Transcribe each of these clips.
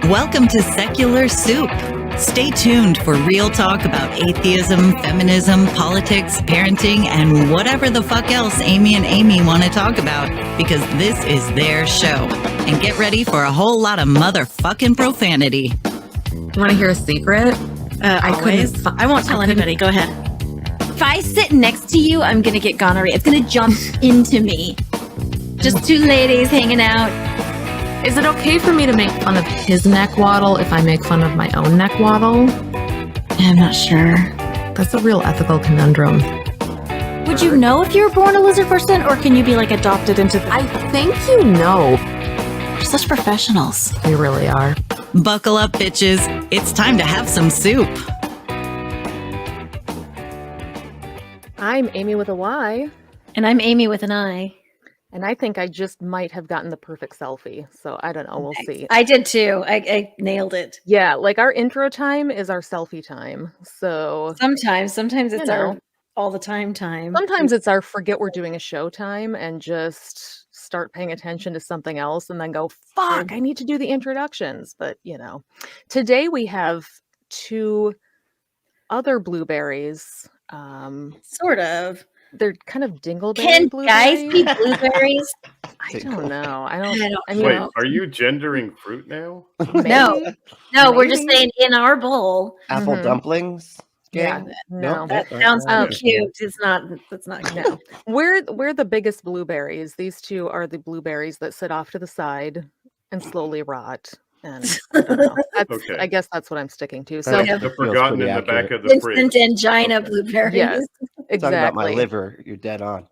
Welcome to Secular Soup. Stay tuned for real talk about atheism, feminism, politics, parenting, and whatever the fuck else Amy and Amy want to talk about, because this is their show. And get ready for a whole lot of motherfucking profanity. You want to hear a secret? I won't tell anybody. Go ahead. If I sit next to you, I'm going to get gonorrhea. It's going to jump into me. Just two ladies hanging out. Is it okay for me to make fun of his neck waddle if I make fun of my own neck waddle? I'm not sure. That's a real ethical conundrum. Would you know if you were born a lizard person, or can you be like adopted into the... I think you know. We're such professionals. We really are. Buckle up, bitches. It's time to have some soup. I'm Amy with a Y. And I'm Amy with an I. And I think I just might have gotten the perfect selfie. So I don't know. We'll see. I did too. I nailed it. Yeah, like our intro time is our selfie time. So Sometimes it's our all the time. Sometimes it's our forget we're doing a show time and just start paying attention to something else and then go, fuck, I need to do the introductions. But, today we have two other blueberries. Sort of. They're kind of dingleberry Can blueberries. guys be blueberries? I don't know. I mean, Wait, are you gendering fruit now? No, we're just saying in our bowl. Apple Mhm. dumplings? Yeah, no. That sounds cute. That's not cute. No. We're the biggest blueberries. These two are the blueberries that sit off to the side and slowly rot. And I don't know. Okay. I guess that's what I'm sticking to. So Yeah. They're forgotten in the back of the Instant fridge. angina blueberries. yes, Talking about my exactly. liver, you're dead on.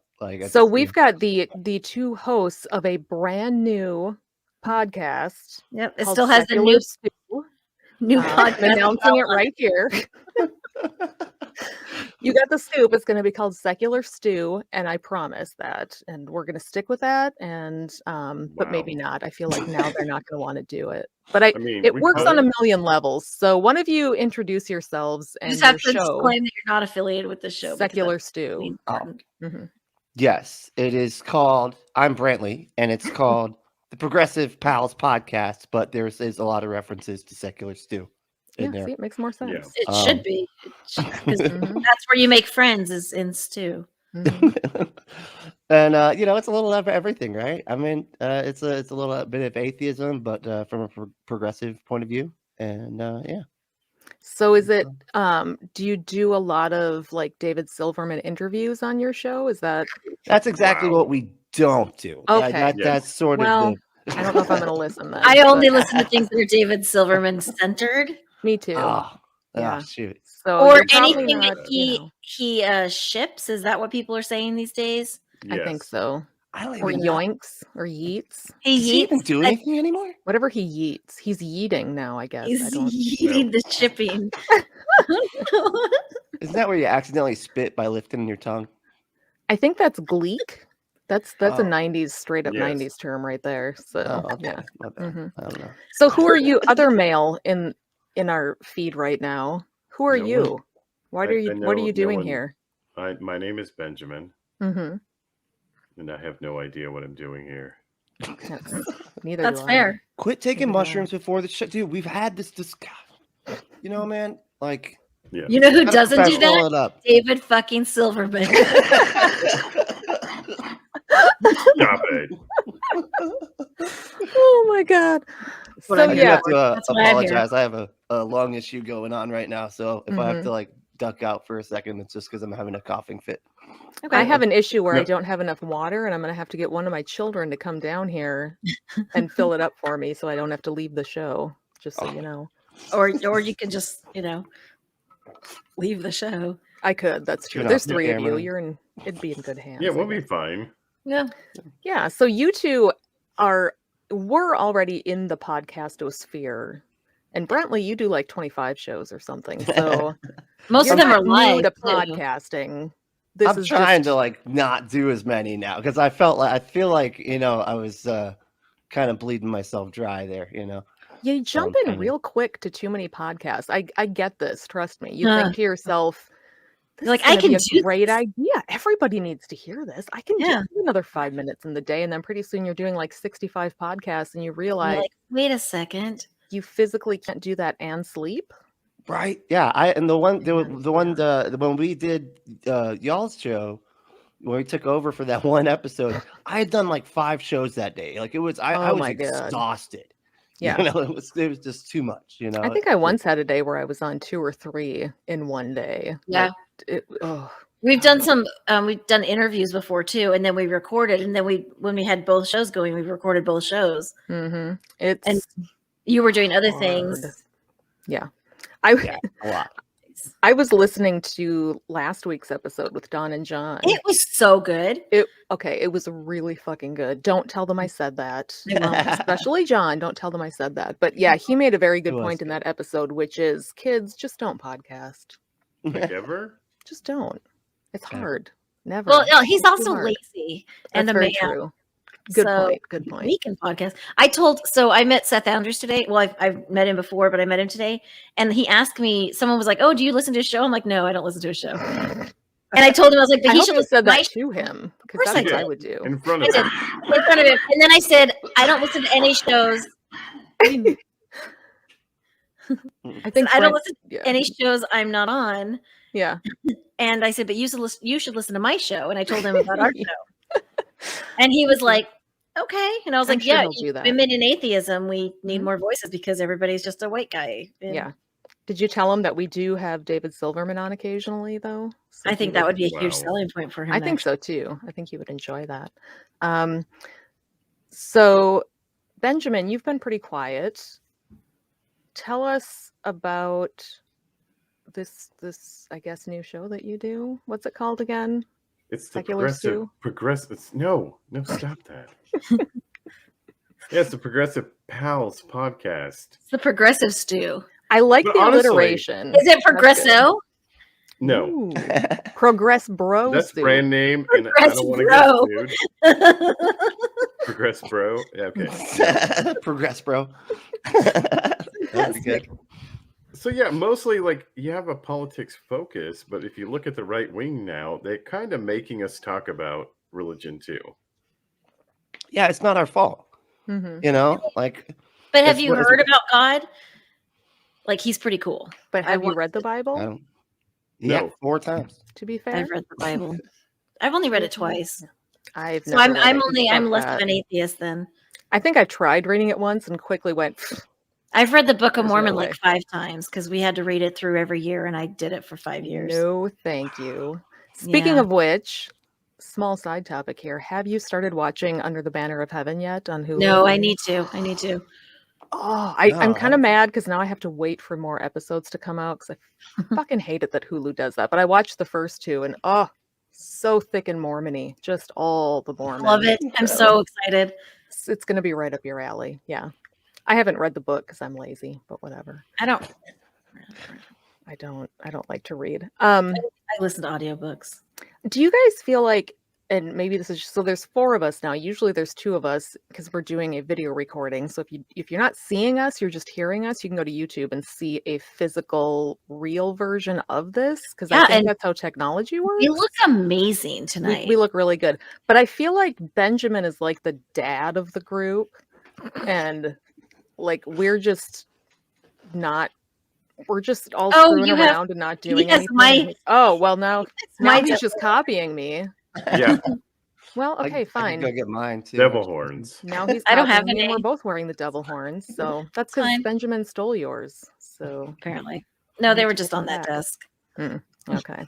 So we've got the two hosts of a brand new podcast. Yep. It called still has the Secular Stew. new I'm podcast. announcing it right here. You got the scoop. It's going to be called Secular Stew, and I promise that. And we're going to stick with that. And but maybe Wow. not. I feel like now they're not going to want to do it. But it we works could. on a million levels. So one of you introduce yourselves You and just have your to show, disclaim that you're not affiliated with the show. because Secular that's Stew. really important. Mhm. Yes, it is called, I'm Brently, and it's called the Progressive Pals Podcast, but there's a lot of references to Secular Stew Yeah, in there. see, it makes more sense. Yeah. It should be. 'Cause Mhm. that's where you make friends is in stew. Mhm. And it's a little of everything, right? I mean, it's a little bit of atheism, but from a progressive point of view. And yeah. So is it do you do a lot of like David Silverman interviews on your show? Is that That's exactly Wow. what we don't do. Okay. That's sort Well, of I don't know if I'm going to listen then. I only but- listen to things that are David Silverman centered, Me too. oh, shoot. So or you're probably anything not, that you he know, ships. Is that what people are saying these days? I think Yes. so. I don't Or even know. yoinks or yeets. Does he even yeets. do anything anymore? Whatever he yeets. He's yeeting now, I guess. I He's don't eating the shipping. Isn't that where you accidentally spit by lifting your tongue? I think that's gleek. That's a Oh. 90s straight up Yes. 90s term right there. So Oh, okay. yeah. My bad. Mhm. I don't know. So who are you other male in our feed right now? Who are No you? one. What I- are I you know what are you no doing one. here? My name is Benjamin, Mm-hmm. and I have no idea what I'm doing here. Neither That's do I. fair. Quit taking Yeah. mushrooms before the show. Dude, we've had this man, like, Yeah. You know who gotta doesn't do professional that? it up. David fucking Silverman. Stop it. Oh my god. what So I'm I do here yeah. have to That's why I'm here. apologize. I have a lung issue going on right now. So if I have to like duck out for a second, it's just because I'm having a coughing fit. I have an issue where I No. don't have enough water and I'm going to have to get one of my children to come down here and fill it up for me so I don't have to leave the show, just so you know. or you can just, leave the show. I could, that's true. Turn off There's the 3 of you. camera. It'd be in good hands. Yeah, I we'll be guess. fine. Yeah. Yeah, so you two we're already in the podcastosphere. And Brently, you do like 25 shows or something. So Most you're of them not are new live. to too. podcasting. This I'm is trying just, to like not do as many now because I feel like I was kind of bleeding myself dry there. you jump in kinda- real quick to too many podcasts. I get this, trust me. You think to yourself, this You're like, is I gonna can be a do great this. idea. Everybody needs to hear this. I can Yeah. do another 5 minutes in the day, and then pretty soon you're doing like 65 podcasts, and you You're realize like, wait a second. you physically can't do that and sleep. Right. Yeah. When we did y'all's show, when we took over for that one episode, I had done like 5 shows that day. Like it was, I was my God. exhausted. Yeah. It was just too much, I think I once had a day where I was on 2 or 3 in one day. Yeah. We've done some, we've done interviews before too. And then we recorded. And then when we had both shows going, we recorded both shows. Mm-hmm. And you were doing other hard. Things. Yeah. a lot. I was listening to last week's episode with Dawn and John. It was so good. It was really fucking good. Don't tell them I said that. Especially John. Don't tell them I said that. But yeah, he made a very good point in that episode, which is, kids, just don't podcast. Like ever? Just don't. It's hard. Never. Well, no, he's It's also hard. lazy That's and a very man. true. Good So point. Good point. We can podcast. I met Seth Andrews today. Well, I've met him before, but I met him today. And he asked me, someone was like, "Oh, do you listen to a show?" I'm like, "No, I don't listen to a show." And I told him, I was like, "But he should have listen said to my that show." to him. Because course that's I what I did. would do. In front I of said, him. in front of him. And then I said, "I don't listen to any shows. I think I don't Brent- listen to any shows I'm not on." Yeah. And I said, "But you should listen to my show." And I told him about our show. And he was like, "Okay." And I was I'm like, sure "Yeah, he'll do that. women in atheism, we need Mhm. more voices because everybody's just a white guy." And Yeah. Did you tell him that we do have David Silverman on occasionally, though? So I he think that would be a Wow. huge selling point for him. I think so too. I think he would enjoy that. So, Benjamin, you've been pretty quiet. Tell us about this I guess new show that you do. What's it called again? It's the Secular progressive. Stew? No, stop that. Yeah, it's the Progressive Pals podcast. It's the Progressive Stew. I like But the honestly- alliteration. Is it That's good. Progresso? No, Ooh. Progress Bro. that's Stew. brand name, and I Progress don't want Bro. to get sued. Progress Bro. Yeah, okay. Progress, bro. That'd be good. So yeah, mostly like you have a politics focus, but if you look at the right wing now, they're kind of making us talk about religion too. Yeah, it's not our fault. Mhm. Like. But have It's you what- heard about God? Like, he's pretty cool. But I have you want read the Bible? Yeah, No. 4 times. To be fair, I've read the Bible. I've only read it twice. I've So never I'm read it. I'm Fuck less that. of an atheist then. I think I tried reading it once and quickly went, I've read the Book of There's no Mormon way. like 5 times because we had to read it through every year, and I did it for 5 years. no, thank you. Speaking Yeah. of which, small side topic here. Have you started watching Under the Banner of Heaven yet on Hulu? No, I need to. I need to. Oh, No, I'm I kind of haven't. mad because now I have to wait for more episodes to come out because I fucking hate it that Hulu does that. But I watched the first 2 and so thick and Mormon-y. Just all the Mormon. Love it. I'm so excited. It's going to be right up your alley. Yeah. I haven't read the book because I'm lazy, but whatever. I don't. I don't like to read. I listen to audiobooks. Do you guys feel like, and maybe this is just, so there's 4 of us now. Usually there's 2 of us because we're doing a video recording. So if you're not seeing us, you're just hearing us, you can go to YouTube and see a physical, real version of this because Yeah, I think and that's how technology works. You look amazing tonight. We look really good. But I feel like Benjamin is like the dad of the group, and like we're just all Oh, screwing you have- around and not doing has anything. my- Oh, well now my he's just copying me. Yeah, Well, okay, I can fine. go get mine too. devil horns. Now he's I don't have copying me and any. we're both wearing the devil horns. So that's because Fine. Benjamin stole yours. So Apparently. No, they Need were to just get on to that that. desk. okay.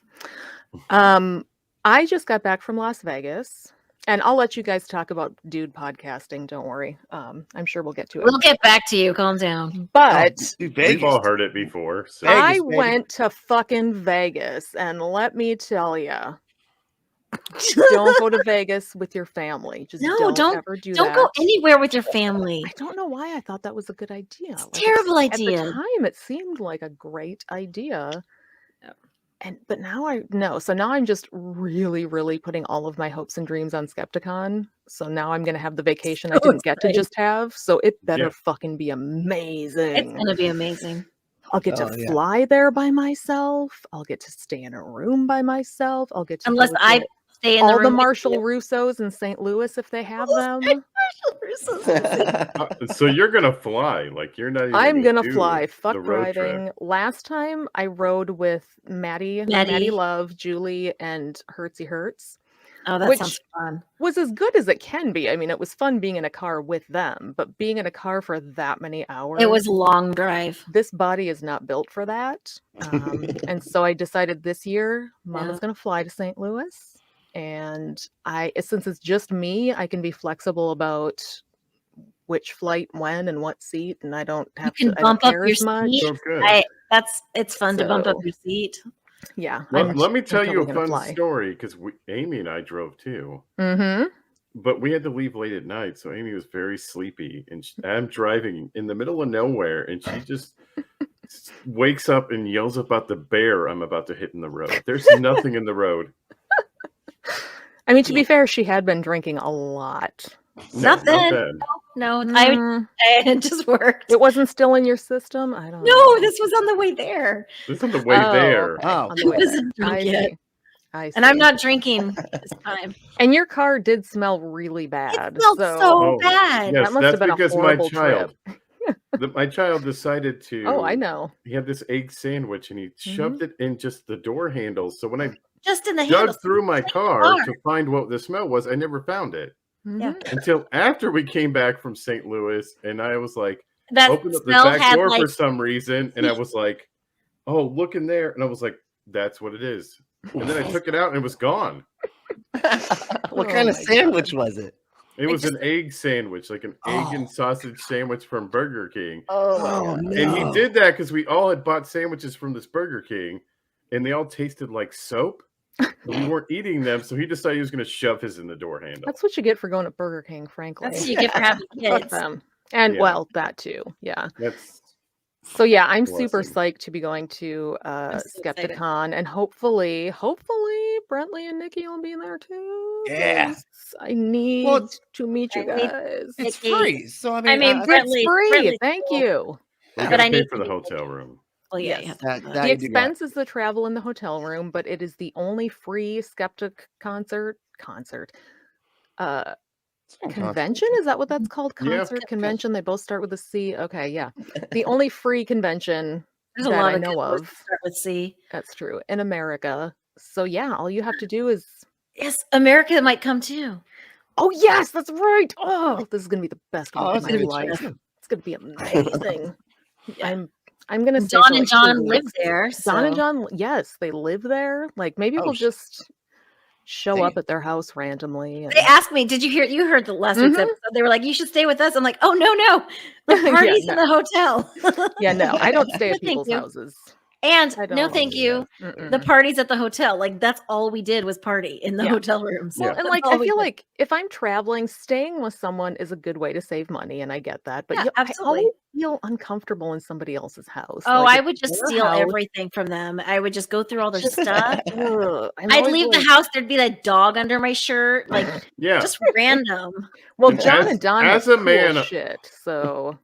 I just got back from Las Vegas. And I'll let you guys talk about dude podcasting. Don't worry. I'm sure we'll get to it. We'll get back to you. Calm down. But Dude, We've Vegas. all heard it before. So. Vegas, I baby. went to fucking Vegas, and let me tell you, don't go to Vegas with your family. Just No, don't- ever do Don't that. go anywhere with your family. I don't know why I thought that was a good idea. It's a terrible At idea. the time, it seemed like a great idea. Yep. But now I know. So now I'm just really, really putting all of my hopes and dreams on Skepticon. So now I'm going to have the vacation I So didn't get to exciting. just have. So it better Yeah. fucking be amazing. It's going to be amazing. I'll get to Oh, yeah. fly there by myself. I'll get to stay in a room by myself. I'll get to Unless go I get stay in the All room the with Marshall you. Russos in St. Louis, if they have them. So you're gonna fly, like you're not even I'm gonna do fly. Fuck the road trip. driving. Last time I rode with Maddie Love, Julie, and Hertzy Hertz, Oh, that which sounds fun. was as good as it can be. I mean, it was fun being in a car with them, but being in a car for that many hours. It was a long drive. This body is not built for that. And so I decided this year, Mama's gonna fly to St. Louis. And since it's just me, I can be flexible about which flight, when, and what seat, and I don't have You can I don't bump up care your as much. seat. So good. It's fun to bump up So- your seat. Yeah. Well, let me tell you totally a gonna fun fly. story because Amy and I drove too, Mm-hmm. but we had to leave late at night, so Amy was very sleepy, and I'm driving in the middle of nowhere, and she just wakes up and yells about the bear I'm about to hit in the road. There's nothing in the road. I mean, to be fair, she had been drinking a lot. Not bad. No, Mm, it just worked. it wasn't still in your system? I don't know. No, this was on the way there. This is on the way there. Okay, Oh. on the way I wasn't there. drunk yet. I see. And I'm not drinking this time. And your car did smell really bad. It smelled so Oh, bad. yes, That must that's have been a because my horrible child, trip. my child decided to. Oh, I know. He had this egg sandwich and he shoved it in just the door handles. So when I Just in the handle. dug through my car to find what the smell was, I never found it Yeah. Mhm. until after we came back from St. Louis, and I was like, That opened up the smell back had door like for some reason, and I was like, oh, look in there, and I was like, that's what it is. And then I took it out and it was gone. What Oh kind of my sandwich was it? It was just- an egg sandwich, like an egg and sausage sandwich from Burger King. Oh, And he no. did that because we all had bought sandwiches from this Burger King, and they all tasted like soap. But we weren't eating them, so he decided he was going to shove his in the door handle. That's what you get for going to Burger King, frankly. That's what you get for having Fuck kids. them. And Yeah. well, that too. Yeah. That's So yeah, I'm super blessing. psyched to be going to so excited. Skepticon, and hopefully Brentley and Nikki will be there too. Yeah. 'cause I need Well, to meet you I need- guys. It's Nikki. free. So I mean, mean, It's Brentley- free. Brentley's Thank cool. you. we But got I to pay need for to the be- hotel room. Well, yeah, Yes. you have to that, do that The you do got. expense is the travel in the hotel room, but it is the only free Skeptic concert. Convention? Is that what that's called? Yeah. Concert, convention? They both start with a C. Okay, yeah. The only free convention There's a that lot I of know good words of. to start with C. That's true. In America. So yeah, all you have to do is Yes, America might come too. oh yes, that's right. Oh, this is gonna be the best Oh, week of that's my gonna be life. chill. It's gonna be amazing. Yeah. I'm gonna stay John for and like 2 John live weeks. there. John and so- John, yes, they live there. Like maybe Oh, we'll sh- just show Damn. up at their house randomly. And... They asked me, "Did you hear? You heard the last week's Mhm. episode? They were like, you should stay with us." I'm like, "Oh no, the Yeah, party's no. in the hotel." Yeah, no, I don't stay No, at thank people's you. houses. And I no, don't thank do you. Mm-mm. The party's at the hotel. Like that's all we did was party in the Yeah. hotel rooms. Well, And That's like all I we feel did. like if I'm traveling, staying with someone is a good way to save money, and I get that. But Yeah, I absolutely. always feel uncomfortable in somebody else's house. Oh, Like, I it's would just their steal house. everything from them. I would just go through all their stuff. Ugh, I'm I'd always leave the like- house. There'd be that dog under my shirt, like Yeah. just random. Well, And John as- and Don as have a cool man- shit. So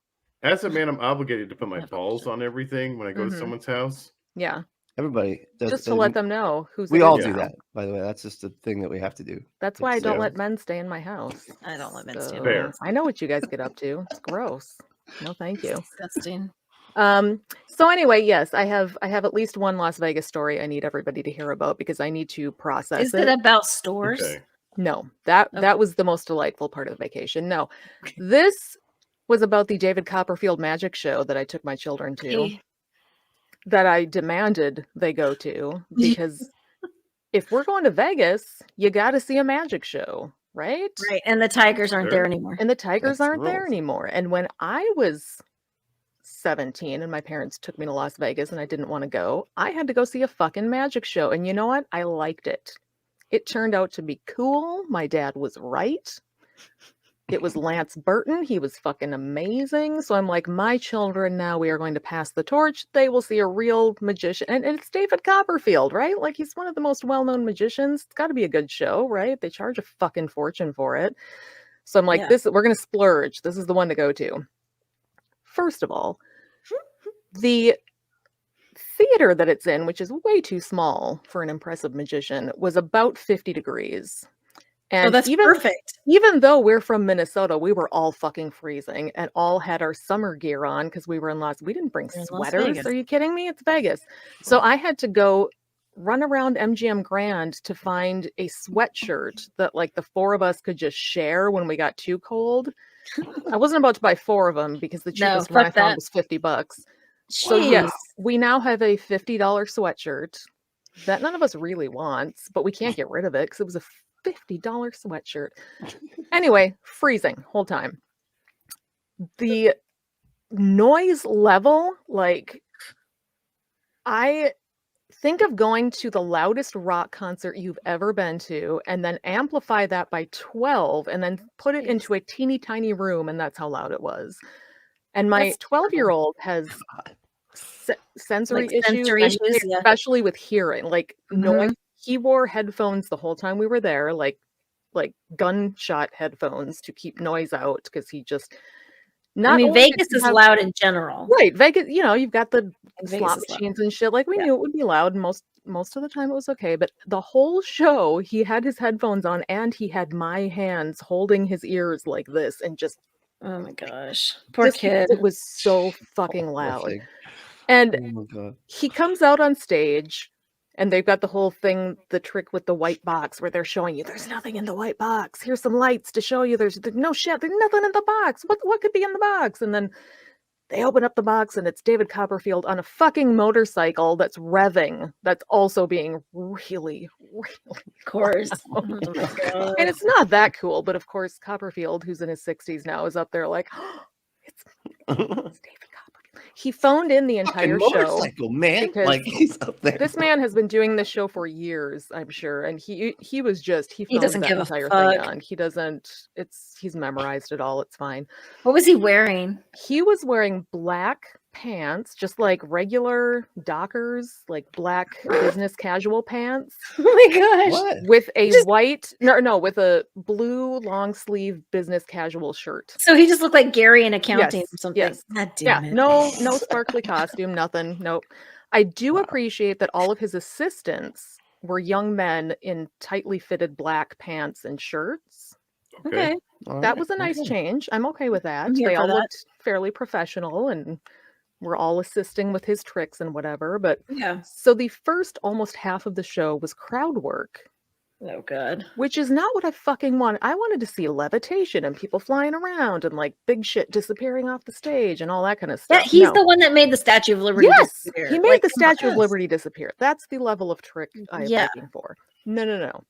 As a man, I'm obligated to put my Yeah, balls on everything when I go to Mhm. someone's house. yeah, Everybody does. just to let them know who's. We in all it do now. that, by the way. That's just a thing that we have to do. That's why I It's, don't yeah. let men stay in my house. I don't let men stay in So, my Fair. I know what you guys get up to. It's gross. No, thank you. Disgusting. So anyway, yes, I have at least one Las Vegas story I need everybody to hear about because I need to process Is it about stores? Okay. No, that Okay. was the most delightful part of the vacation. No, this was about the David Copperfield magic show that I took my children to, Okay. that I demanded they go to because if we're going to Vegas, you got to see a magic show, right? Right, and the tigers aren't Sure. there anymore. And the tigers That's the aren't there rules. anymore. And when I was 17 and my parents took me to Las Vegas and I didn't want to go, I had to go see a fucking magic show. And you know what? I liked it. It turned out to be cool. My dad was right. It was Lance Burton. He was fucking amazing. So I'm like, my children now, we are going to pass the torch. They will see a real magician. And it's David Copperfield, right? Like he's one of the most well-known magicians. It's got to be a good show, right? They charge a fucking fortune for it. So I'm like, Yeah. we're going to splurge. This is the one to go to. First of all, the theater that it's in, which is way too small for an impressive magician, was about 50 degrees. And that's perfect. Even though we're from Minnesota, we were all fucking freezing and all had our summer gear on because we were we didn't bring We're in Las sweaters. Vegas. Are you kidding me? It's Vegas. So I had to go run around MGM Grand to find a sweatshirt that like the four of us could just share when we got too cold. I wasn't about to buy four of them because the cheapest one I found was $50. So yes, we now have a $50 sweatshirt that none of us really wants, but we can't get rid of it because it was a $50 sweatshirt. Anyway, freezing whole time. The noise level, like, I think of going to the loudest rock concert you've ever been to and then amplify that by 12 and then put it into a teeny tiny room, and that's how loud it was. And my 12-year-old has sensory issues, especially with hearing, like noise. He wore headphones the whole time we were there, like gunshot headphones to keep noise out, because he just Vegas is loud in general. Right. Vegas, you've got the slot machines and shit. Like, we knew it would be loud. Most of the time it was okay. But the whole show, he had his headphones on and he had my hands holding his ears like this and just, oh my gosh. Poor kid. It was so fucking loud. And he comes out on stage and they've got the whole thing, the trick with the white box where they're showing you there's nothing in the white box. Here's some lights to show you there's no shit. There's nothing in the box. What could be in the box? And then they open up the box and it's David Copperfield on a fucking motorcycle that's revving. That's also being really, really, of course. And it's not that cool, but of course Copperfield, who's in his 60s now, is up there like, oh, it's David Copperfield. He phoned in the entire show, man. Like, he's up there. This man has been doing this show for years, I'm sure, and he doesn't give a entire fuck. thing on. He doesn't. He's memorized it all. It's fine. What was he wearing? He was wearing black pants, just like regular Dockers, like black business casual pants. Oh my gosh! What? With a with a blue long sleeve business casual shirt. So he just looked like Gary in accounting or something. Yes. God damn it. No sparkly costume, nothing. Nope. I do appreciate that all of his assistants were young men in tightly fitted black pants and shirts. Okay. That was a nice change. I'm okay with that. They all looked fairly professional and were all assisting with his tricks and whatever. But so the first almost half of the show was crowd work. Oh, God. Which is not what I fucking wanted. I wanted to see levitation and people flying around and like big shit disappearing off the stage and all that kind of stuff. Yeah, he's the one that made the Statue of Liberty disappear. He made the Statue of Liberty disappear. That's the level of trick I am looking for. No.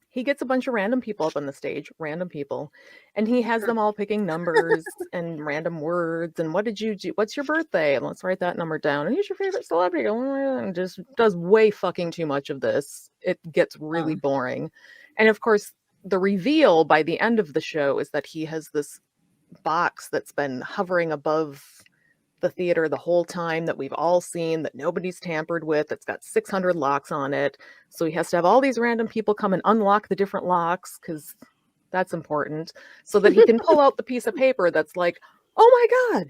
He gets a bunch of random people up on the stage, and he has them all picking numbers and random words. And what did you do? What's your birthday? And let's write that number down. And who's your favorite celebrity? And just does way fucking too much of this. It gets really boring. And of course, the reveal by the end of the show is that he has this box that's been hovering above the theater the whole time, that we've all seen, that nobody's tampered with. It's got 600 locks on it. So he has to have all these random people come and unlock the different locks, because that's important, so that he can pull out the piece of paper that's like, oh my God,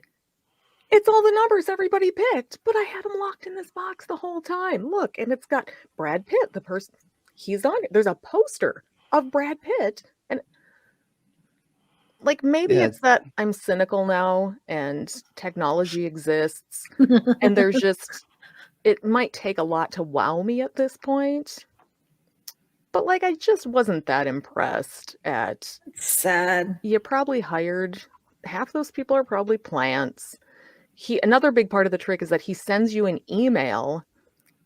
it's all the numbers everybody picked, but I had them locked in this box the whole time. Look, and it's got Brad Pitt, the person, he's on it. There's a poster of Brad Pitt. And like, maybe it's that I'm cynical now and technology exists and there's just, it might take a lot to wow me at this point. But like, I just wasn't that impressed at. It's sad. You probably hired, half those people are probably plants. Another big part of the trick is that he sends you an email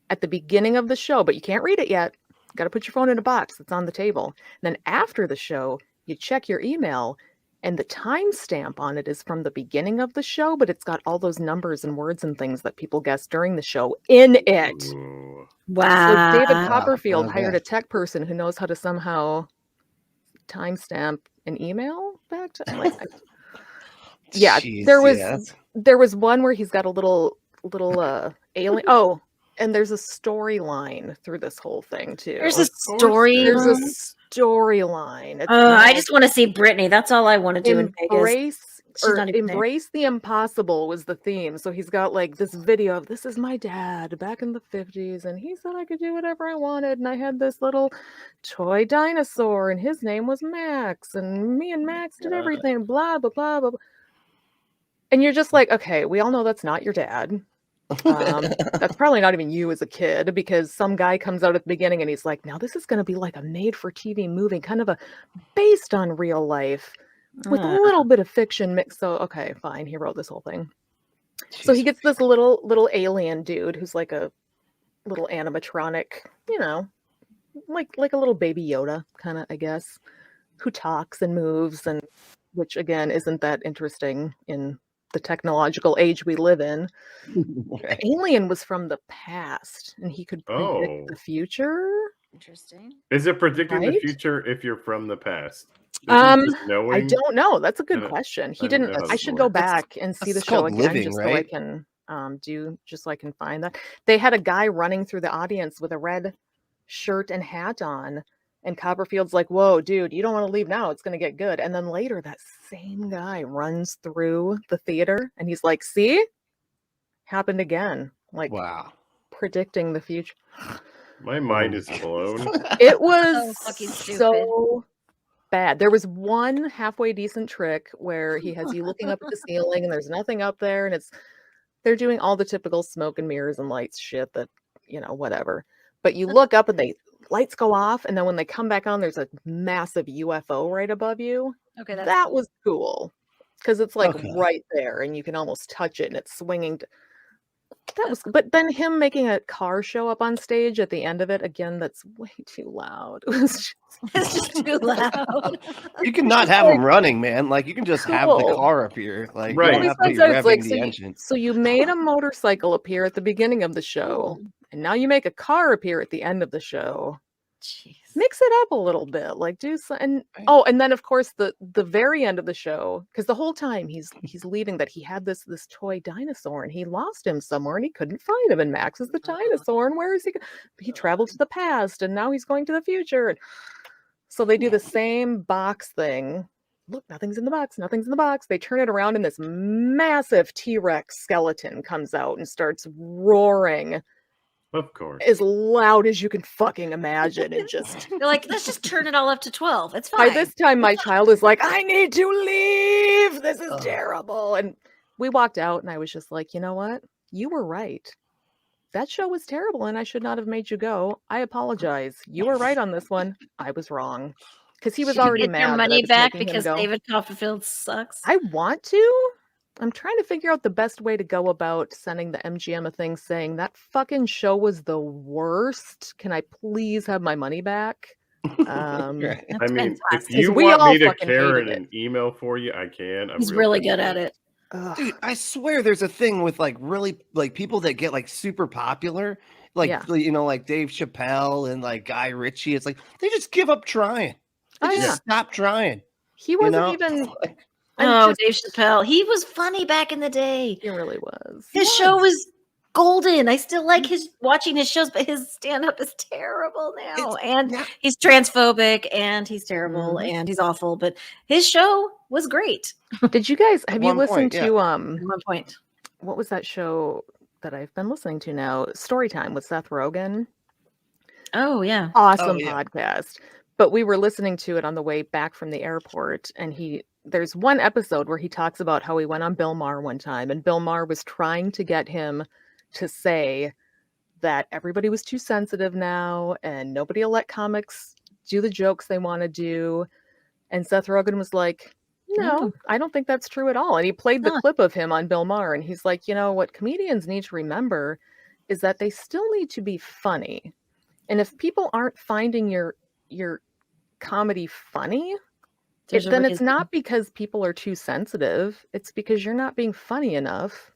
at the beginning of the show, but you can't read it yet. You got to put your phone in a box that's on the table. And then after the show, you check your email, and the timestamp on it is from the beginning of the show, but it's got all those numbers and words and things that people guessed during the show in it. Ooh. Wow. So David Copperfield hired a tech person who knows how to somehow timestamp an email back to like. Yeah, Jeez, there was one where he's got a little alien. Oh, and there's a storyline through this whole thing too. There's a storyline. Storyline. I just want to see Brittany. That's all I want to do in Vegas. Embrace She's or not even there. embrace the impossible was the theme. So he's got like this video of this is my dad back in the 50s, and he said I could do whatever I wanted, and I had this little toy dinosaur, and his name was Max, and me and Max did everything, blah blah blah blah. And you're just like, okay, we all know that's not your dad. That's probably not even you as a kid, because some guy comes out at the beginning and he's like, now this is going to be like a made for TV movie, kind of a based on real life with a little bit of fiction mixed. So okay, fine, he wrote this whole thing. So he gets this little alien dude who's like a little animatronic, you know, like a little baby Yoda kind of, I guess, who talks and moves, and which again isn't that interesting in the technological age we live in. Right. Alien was from the past, and he could predict the future. Interesting. Is it predicting the Right? future if you're from the past? I Knowing? don't know. That's a good I don't- question. I He don't know didn't. how I this should go works. back and see the That's show called again, living, just right? so I can find that. They had a guy running through the audience with a red shirt and hat on, and Copperfield's like, "Whoa, dude, you don't want to leave now. It's going to get good." And then later, that same guy runs through the theater, and he's like, "See, happened again." Like Wow. predicting the future. My mind is blown. It was fucking stupid. so bad. There was one halfway decent trick where he has you looking up at the ceiling and there's nothing up there, and they're doing all the typical smoke and mirrors and lights shit that, you know, whatever. But you look up and lights go off, and then when they come back on, there's a massive UFO right above you. Okay, that's That cool. was cool because it's like Okay. right there, and you can almost touch it, and it's swinging. That was, but then him making a car show up on stage at the end of it again. That's way too loud. It was just, It's just too loud. You can not have them running, man. Like you can just have the Cool. car appear. Like Right. you don't have to be Besides that, it's revving like, the so engine. so you made a motorcycle appear at the beginning of the show, and now you make a car appear at the end of the show. Jeez. Mix it up a little bit, like do some, and and then of course the very end of the show, because the whole time he's leading that he had this toy dinosaur and he lost him somewhere and he couldn't find him, and Max is the dinosaur, and where is he? He traveled to the past and now he's going to the future, and so they do the same box thing. Look, nothing's in the box. Nothing's in the box. They turn it around and this massive T-Rex skeleton comes out and starts roaring Of course. as loud as you can fucking imagine, and just They're like, let's just turn it all up to 12. It's fine. by this time my child is like, I need to leave, this is terrible. And we walked out and I was just like, you know what, you were right, that show was terrible and I should not have made you go. I apologize, you were right on this one, I was wrong. Because he was Did you already get mad your that I money was back making him because go. David Copperfield sucks. I want to. I'm trying to figure out the best way to go about sending the MGM a thing saying that fucking show was the worst. Can I please have my money back? Right. I mean, if fantastic. you We want all me to fucking Karen hated an email for you, I can. I'm He's real really good good at it. Ugh. Dude, I swear there's a thing with like really like people that get like super popular, like Yeah. you know, like Dave Chappelle and like Guy Ritchie. It's like they just give up trying. They Oh, just yeah. stop trying. He wasn't know? even. Oh, Dave Chappelle. He was funny back in the day. He really was. His show was golden. I still like watching his shows, but his stand-up is terrible now. And he's transphobic and he's terrible and he's awful. But his show was great. Did you guys have you one listened point, yeah. to At one point. what was that show that I've been listening to now? Storytime with Seth Rogen. Oh yeah. Awesome yeah. podcast. But we were listening to it on the way back from the airport, and there's one episode where he talks about how he went on Bill Maher one time, and Bill Maher was trying to get him to say that everybody was too sensitive now and nobody will let comics do the jokes they want to do. And Seth Rogen was like, no, I don't think that's true at all. And he played the clip of him on Bill Maher, and he's like, you know, what comedians need to remember is that they still need to be funny. And if people aren't finding your comedy funny, then it's not because people are too sensitive. It's because you're not being funny enough,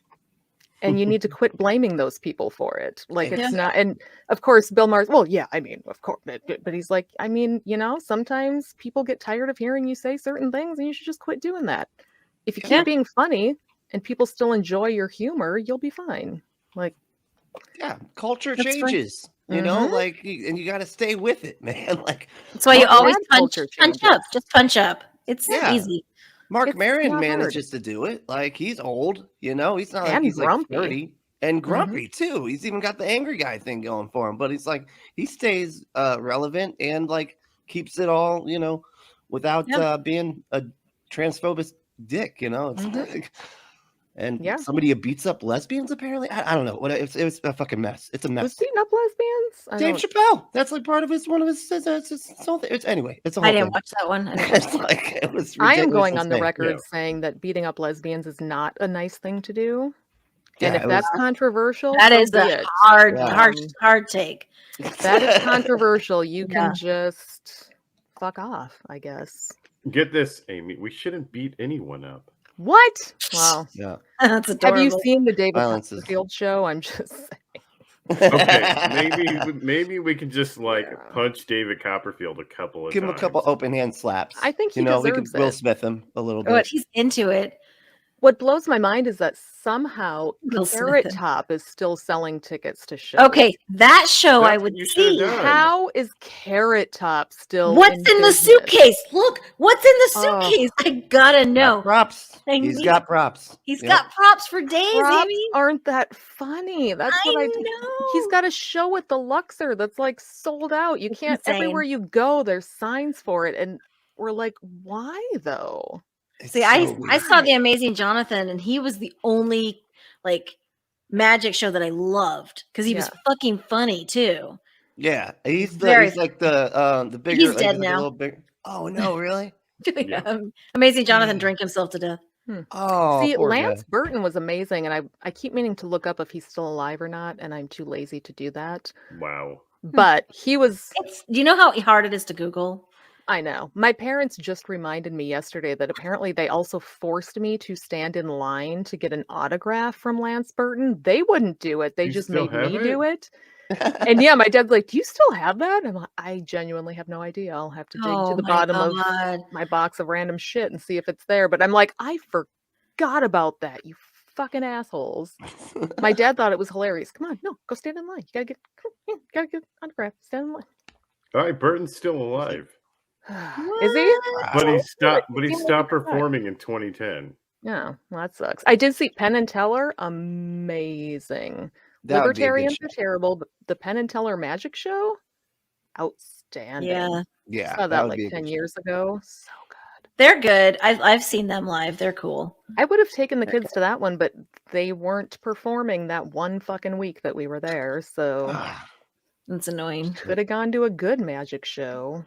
and you need to quit blaming those people for it. Like it's not. And of course, Bill Maher's, well, yeah, I mean, of course, but he's like, I mean, you know, sometimes people get tired of hearing you say certain things, and you should just quit doing that. If you keep being funny and people still enjoy your humor, you'll be fine. Like, yeah, culture changes. You know, like, and you got to stay with it, man. Like, that's why you always punch culture up. Just punch up. It's easy. Mark It's Maron not hard. manages to do it. Like, he's old, you know. He's not like And he's grumpy. like 30 and grumpy too. He's even got the angry guy thing going for him. But he's like, he stays relevant and like keeps it all, you know, without being a transphobic dick. You know, it's like, and Yeah. somebody who beats up lesbians apparently. I don't know. What it was a fucking mess. It's a Was mess. beating up lesbians? Dave Chappelle. That's like part of one of his whole thing. Anyway, it's a whole I didn't thing. watch that one. It's like, it was I am ridiculous going on the insane. record saying that beating up lesbians is not a nice thing to do. Yeah, And if it that's was- controversial, That so is be a it. hard take. If that is controversial, you Yeah. can just fuck off, I guess. Get this, Amy. We shouldn't beat anyone up. What? Wow. Yeah. That's Have adorable. you seen the David Violence is- Copperfield show? I'm just saying. Okay, maybe we can just like Yeah. punch David Copperfield a couple of Give him times. a couple open hand slaps. I think he we deserves could Will it. Smith him a little bit. But he's into it. What blows my mind is that somehow Will Smith Carrot him. Top is still selling tickets to shows. Okay, that show That's I what would you should've see. done. How is Carrot Top still What's in the business? suitcase? Look, what's in the Oh. suitcase? I gotta Got know. props. I He's need- got props. He's Yep. got props for days, Props Amy. aren't that funny. That's what I know. He's got a show at the Luxor that's like sold out. You It's can't insane. everywhere you go, there's signs for it. And we're like, why though? It's See, so I weird. saw The Amazing Jonathan, and he was the only like magic show that I loved because he was fucking funny too. Yeah, he's Very- like the bigger. He's like, dead a now. little bigger. Oh no, really? Amazing Jonathan drank himself to death. Oh, See, poor Lance guy. Burton was amazing, and I keep meaning to look up if he's still alive or not, and I'm too lazy to do that. Wow. But he was Do you know how hard it is to Google? I know. My parents just reminded me yesterday that apparently they also forced me to stand in line to get an autograph from Lance Burton. They wouldn't do it. They You just still made have me it? do it. And yeah, my dad's like, "Do you still have that?" I'm like, "I genuinely have no idea. I'll have to dig to the bottom of my box of random shit and see if it's there." But I'm like, "I forgot about that, you fucking assholes." My dad thought it was hilarious. Come on, no, go stand in line. You gotta get an autograph. Stand in line. All right, Burton's still alive, Is he? but he stopped. But he He stopped won't be back. performing in 2010. Yeah, well, that sucks. I did see Penn and Teller. Amazing. That would be a good Libertarians show. are terrible, but the Penn and Teller magic show, outstanding. Yeah, Yeah, Saw that that would like be a 10 good years ago. So good. they're good. I've seen them live. They're cool. I would have taken the kids to that one, but they weren't performing that one fucking week that we were there. So show. It's annoying. could have gone to a good magic show.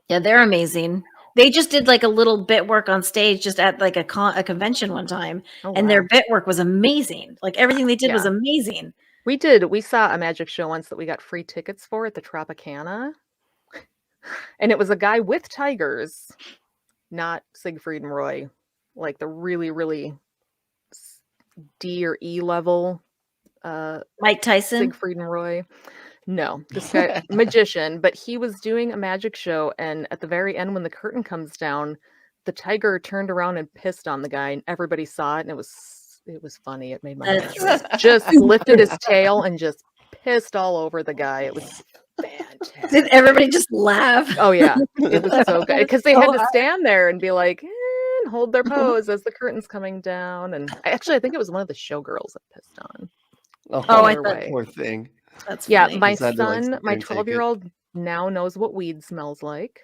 Yeah, they're amazing. They just did like a little bit work on stage just at like a convention one time, Oh, and wow. their bit work was amazing. Like everything they did was Yeah. amazing. We saw a magic show once that we got free tickets for at the Tropicana. And it was a guy with tigers, not Siegfried and Roy, like the really, really D or E level Mike Tyson. Siegfried and Roy. No, this guy, magician, but he was doing a magic show. And at the very end, when the curtain comes down, the tiger turned around and pissed on the guy, and everybody saw it. And it was funny. It made my head That's- hurt. Just lifted his tail and just pissed all over the guy. It was fantastic. Did everybody just laugh? Oh yeah, it was so good because they So had to hard. stand there and be like, and hold their pose as the curtain's coming down. And I think it was one of the showgirls that pissed on. Oh, I Either thought- way. Poor thing. That's Yeah, funny. my Decided to, like, son, sit my there and take it. 12-year-old now knows what weed smells like.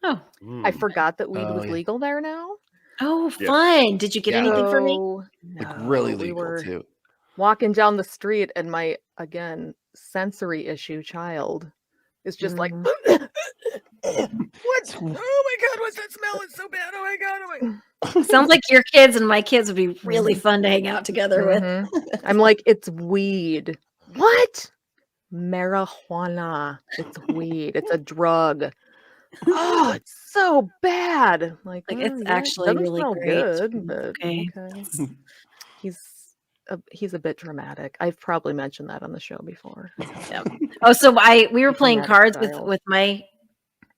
Oh, I Hmm. forgot that weed Oh, was yeah. legal there now. oh, Yeah. fun. Did you get Yeah. anything for me? So, Like really no, we legal were too. walking down the street, and my again sensory issue child is just like, Mhm. "What? Oh my god, what's that smell? It's so bad. Oh my god. Oh my." Sounds like your kids and my kids would be really fun to hang out together with. Mhm. I'm like, it's weed. What? Marijuana. It's weed. It's a drug. Oh, it's so bad. Like, Like, "Oh, it's yeah, it actually doesn't really smell great. good, but Okay. okay." He's a bit dramatic. I've probably mentioned that on the show before. Oh, so we were playing Dramatic cards child. with my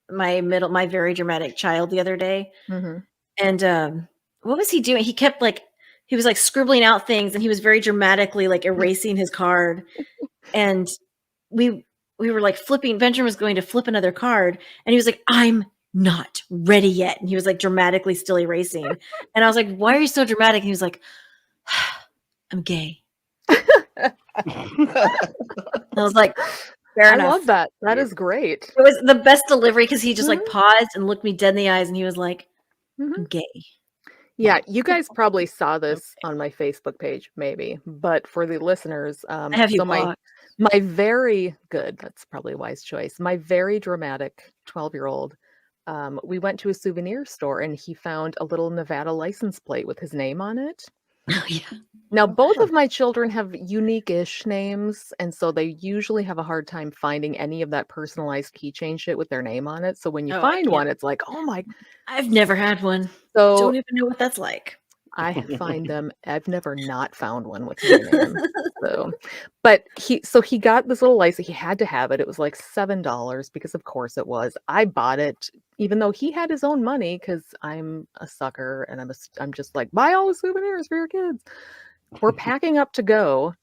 very dramatic child the other day. Mhm. And what was he doing? He was like scribbling out things, and he was very dramatically like erasing his card. And we were like flipping. Benjamin was going to flip another card, and he was like, "I'm not ready yet. And he was like dramatically still erasing. And I was like, why are you so dramatic? And he was like, I'm gay. I was like, fair enough. I love that. That is great. It was the best delivery because he just like paused and looked me dead in the eyes and he was like, I'm gay. Yeah, you guys probably saw this on my Facebook page, maybe, but for the listeners, I have you so blocked. my very good, that's probably a wise choice. My very dramatic 12-year-old, we went to a souvenir store and he found a little Nevada license plate with his name on it. Oh, yeah. Now, both of my children have unique-ish names, and so they usually have a hard time finding any of that personalized keychain shit with their name on it. So when you find one, it's like, oh my. I've never had one. So Don't even know what that's like. I find them. I've never not found one with my name. So, but he got this little license. He had to have it. It was like $7 because of course it was. I bought it even though he had his own money because I'm a sucker and I'm just like, buy all the souvenirs for your kids. We're packing up to go,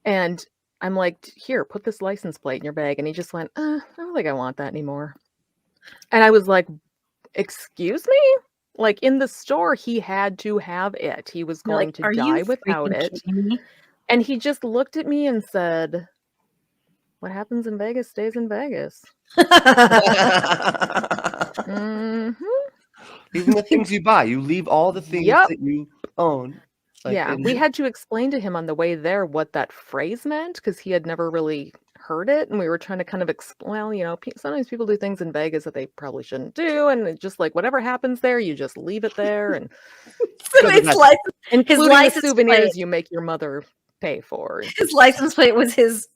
and I'm like, here, put this license plate in your bag. And he just went, I don't think I want that anymore. And I was like, excuse me? Like in the store, he had to have it. He was going to die without it. And he just looked at me and said, what happens in Vegas stays in Vegas. Even the things you buy, you leave all the things that you own. Like, we had to explain to him on the way there what that phrase meant because he had never really heard it, and we were trying to kind of explain, sometimes people do things in Vegas that they probably shouldn't do, and it's just like whatever happens there, you just leave it there, and so it's like including the souvenirs you make your mother pay for. His license plate was his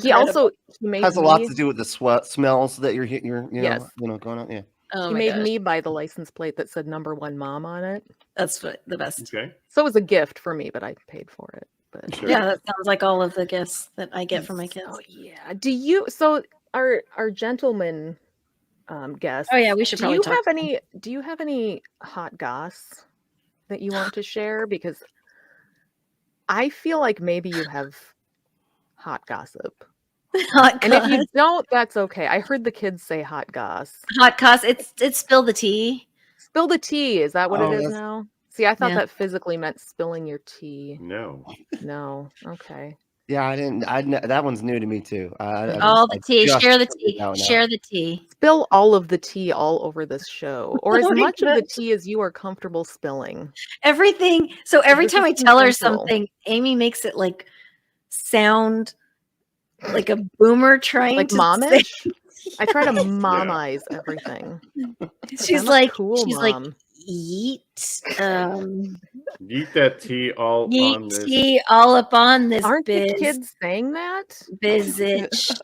He also has a lot to do with the smells that you're going on. Yeah. Oh he made me buy the license plate that said #1 mom on it. That's the best. Okay. So it was a gift for me, but I paid for it. But Sure. Yeah, that sounds like all of the gifts that I get from my kids. Oh yeah. Do you? So our gentleman guests. Oh yeah, we should probably talk. Do you have any hot goss that you want to share? Because I feel like maybe you have hot gossip. And if you don't, that's okay. I heard the kids say hot goss. Hot goss. It's spill the tea. Spill the tea. Is that what it is now? See, I thought that physically meant spilling your tea. No. Okay. Yeah, I didn't. That one's new to me too. All the tea. Share the tea. Share the tea. Spill all of the tea all over this show, or as much of the tea as you are comfortable spilling. Everything. So every time I tell her something, Amy makes it like sound like a boomer trying like to momish. I try to momize everything. She's like, cool mom. Eat that tea all on this. Tea all up on this. Aren't the kids saying that? Bizitch.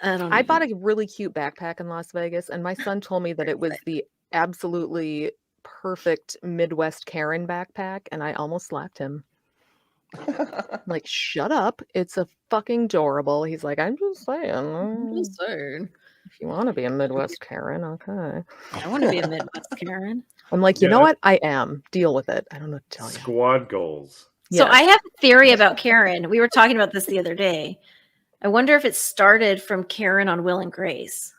I bought a really cute backpack in Las Vegas, and my son told me that it was the absolutely perfect Midwest Karen backpack, and I almost slapped him. Like, shut up. It's a fucking adorable. He's like, I'm just saying. If you want to be a Midwest Karen, okay. I want to be a Midwest Karen. I'm like, you know what? I am. Deal with it. I don't know what to tell you. Squad goals. So I have a theory about Karen. We were talking about this the other day. I wonder if it started from Karen on Will and Grace.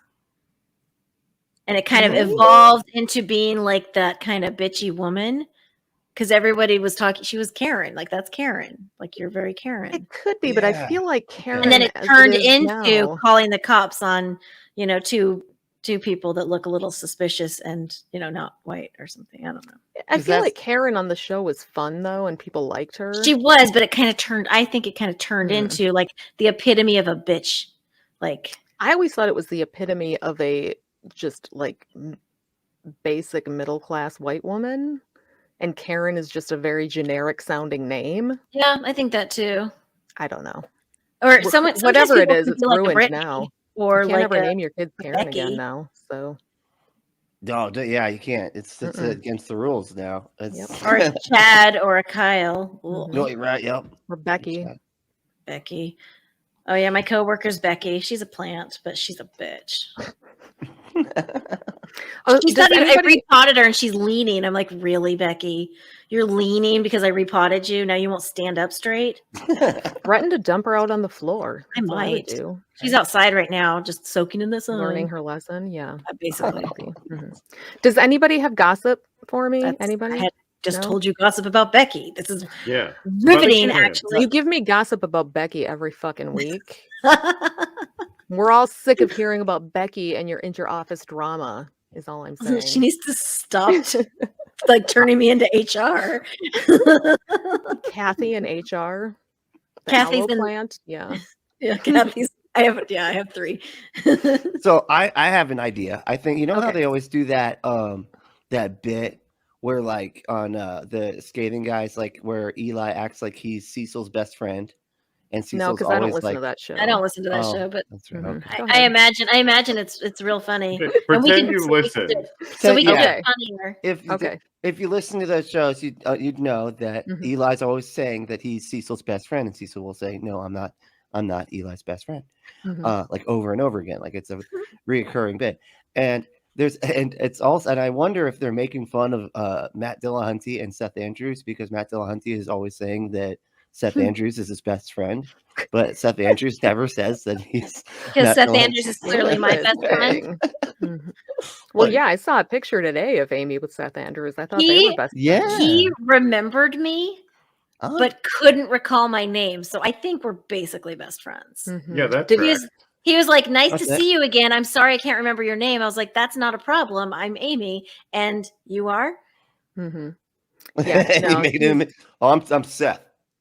And it kind of evolved into being like that kind of bitchy woman. Because everybody was talking, she was Karen. Like, that's Karen. Like, you're very Karen. It could be, but I feel like Karen. And then it turned into calling the cops on, two people that look a little suspicious and, not white or something. I don't know. I feel like Karen on the show was fun, though, and people liked her. She was, but I think it kind of turned into, like, the epitome of a bitch. Like, I always thought it was the epitome of a just, like, basic middle-class white woman. And Karen is just a very generic sounding name. Yeah, I think that too. I don't know. Or whatever it is, it's like ruined now. Or you can't like ever name your kids Karen Becky. again now. So no, yeah, you can't. It's against the rules now. Or a Chad or a Kyle. No, you're right. Yep. Or Becky. Becky. Oh yeah, my coworker's Becky. She's a plant, but she's a bitch. She's does not even, anybody- I repotted her and she's leaning. I'm like, really, Becky? You're leaning because I repotted you? Now you won't stand up straight? threaten to dump her out on the floor. I That's what would might. do. She's outside right now, just soaking in the sun. Learning her lesson. Yeah. Basically. Mhm. Does anybody have gossip for me? I Anybody? had just No? told you gossip about Becky. This is Yeah. riveting, About actually. You give me gossip about Becky every fucking week. We're all sick of hearing about Becky and your inter-office drama, is all I'm saying. She needs to stop like turning me into HR. Kathy in HR. The Kathy's aloe in- plant. Yeah. Yeah, Kathy's. I have 3. So I have an idea. I think you know how Okay. they always do that that bit where like on the skating guys, like where Eli acts like he's Cecil's best friend, and No, Cecil's because I don't always listen like, to that show. I don't listen to that show, but that's right. Mhm. Okay. Go I ahead. imagine it's real funny. Okay, And we pretend can- you so we can listen. do it- So we can Yeah. do it funnier. Okay. If you listen to those shows, you'd know that Mhm. Eli's always saying that he's Cecil's best friend, and Cecil will say, "No, I'm not. I'm not Eli's best friend." Mhm. Like over and over again, like it's a reoccurring bit. And it's also, and I wonder if they're making fun of Matt Dillahunty and Seth Andrews, because Matt Dillahunty is always saying that Seth Andrews is his best friend, but Seth Andrews never says that he's Because Matt Seth Dillahunty. Andrews is clearly my best friend. Mhm. Well, But- yeah, I saw a picture today of Amy with Seth Andrews. I thought they He- were best Yeah. friends. He remembered me, Oh, but couldn't recall my name. So I think we're basically best friends. Mhm. Yeah, that Did He tracks. was, he was like, nice That's to it. see you again. I'm sorry I can't remember your name. I was like, that's not a problem. I'm Amy. And you are? Mhm. and Yeah, he no, made him. Oh, I'm Seth.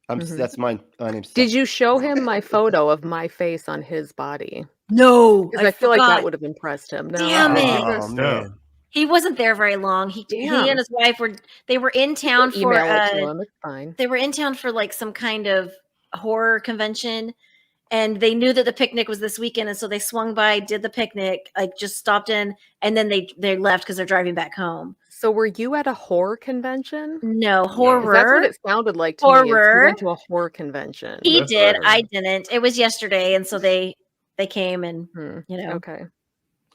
Mhm. That's my name's Seth. Did you show him my photo of my face on his body? No. Because I feel like that would have impressed him. No, Damn okay. it. Oh man. He wasn't there very long. He Damn. and his wife were in town for Email it to him. It's fine. they were in town for like some kind of horror convention, and they knew that the picnic was this weekend, and so they swung by, did the picnic, like just stopped in, and then they left because they're driving back home. So were you at a horror convention? No 'Cause horror. that's what it sounded like to me. Is he Horror. went to a horror convention. He That's what I did. heard. I didn't. It was yesterday, and so they came, and Hmm. you know, Okay.